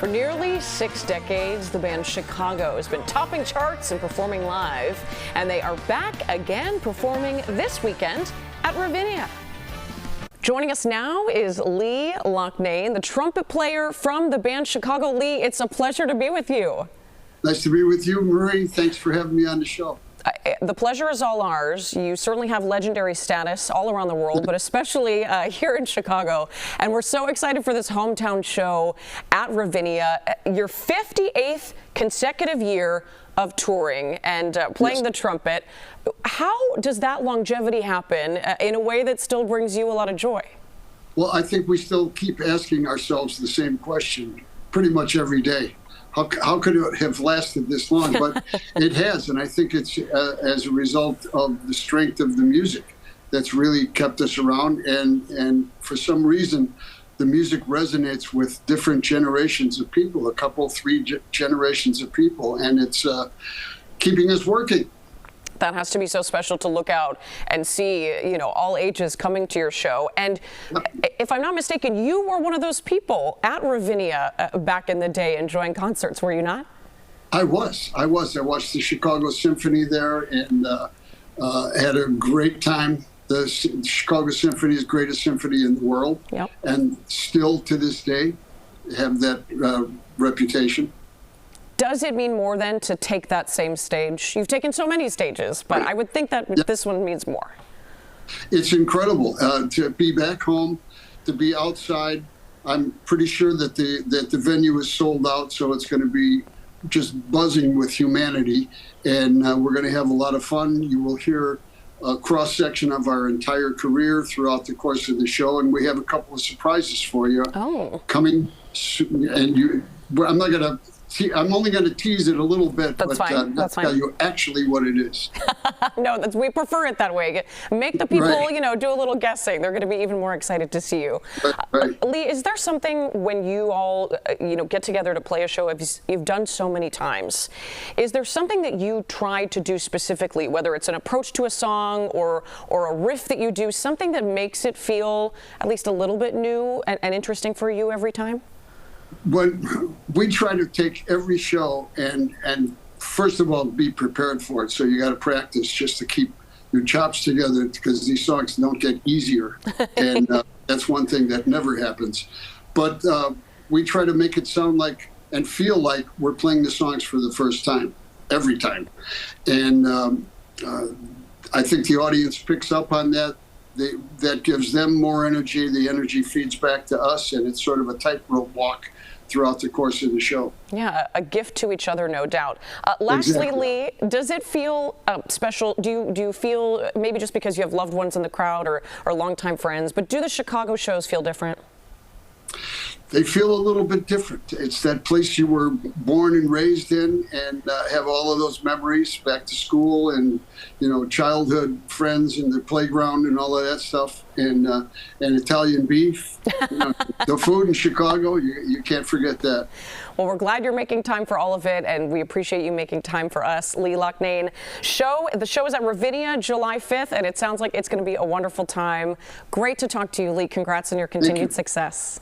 For nearly 6 decades, the band Chicago has been topping charts and performing live, and they are back again performing this weekend at Ravinia. Joining us now is Lee Loughnane, the trumpet player from the band Chicago. Lee, it's a pleasure to be with you. Nice to be with you, Marie. Thanks for having me on the show. The pleasure is all ours. You certainly have legendary status all around the world, but especially here in Chicago. And we're so excited for this hometown show at Ravinia, your 58th consecutive year of touring and playing the trumpet. How does that longevity happen in a way that still brings you a lot of joy? Well, I think we still keep asking ourselves the same question pretty much every day. How could it have lasted this long? But it has, and I think it's as a result of the strength of the music that's really kept us around. And for some reason, the music resonates with different generations of people, three generations of people, and it's keeping us working. That has to be so special to look out and see, you know, all ages coming to your show. And if I'm not mistaken, you were one of those people at Ravinia back in the day enjoying concerts, were you not? I was. I watched the Chicago Symphony there and had a great time. The Chicago Symphony is the greatest symphony in the world. Yep. And still to this day have that reputation. Does it mean more then to take that same stage? You've taken so many stages, but I would think that this one means more. It's incredible to be back home, to be outside. I'm pretty sure that the venue is sold out, so it's going to be just buzzing with humanity, and we're going to have a lot of fun. You will hear a cross-section of our entire career throughout the course of the show, and we have a couple of surprises for you coming soon. And I'm only going to tease it a little bit, but not tell you actually what it is. No, we prefer it that way. Make the people, you know, do a little guessing. They're going to be even more excited to see you. Right. Lee, is there something when you all, you know, get together to play a show you've done so many times? Is there something that you try to do specifically, whether it's an approach to a song or a riff that you do, something that makes it feel at least a little bit new and interesting for you every time? When we try to take every show and first of all be prepared for it, so you got to practice just to keep your chops together, because these songs don't get easier, and that's one thing that never happens. But we try to make it sound like and feel like we're playing the songs for the first time every time, and I think the audience picks up on that. That gives them more energy. The energy feeds back to us, and it's sort of a tightrope walk throughout the course of the show. Yeah, a gift to each other, no doubt. Lastly, Exactly. Lee, does it feel special? Do you feel, maybe just because you have loved ones in the crowd or longtime friends, but do the Chicago shows feel different? They feel a little bit different. It's that place you were born and raised in, and have all of those memories back to school and, you know, childhood friends in the playground and all of that stuff, and Italian beef. You know, the food in Chicago, you can't forget that. Well, we're glad you're making time for all of it, and we appreciate you making time for us. Lee Loughnane. The show is at Ravinia July 5th, and it sounds like it's going to be a wonderful time. Great to talk to you, Lee. Congrats on your continued success.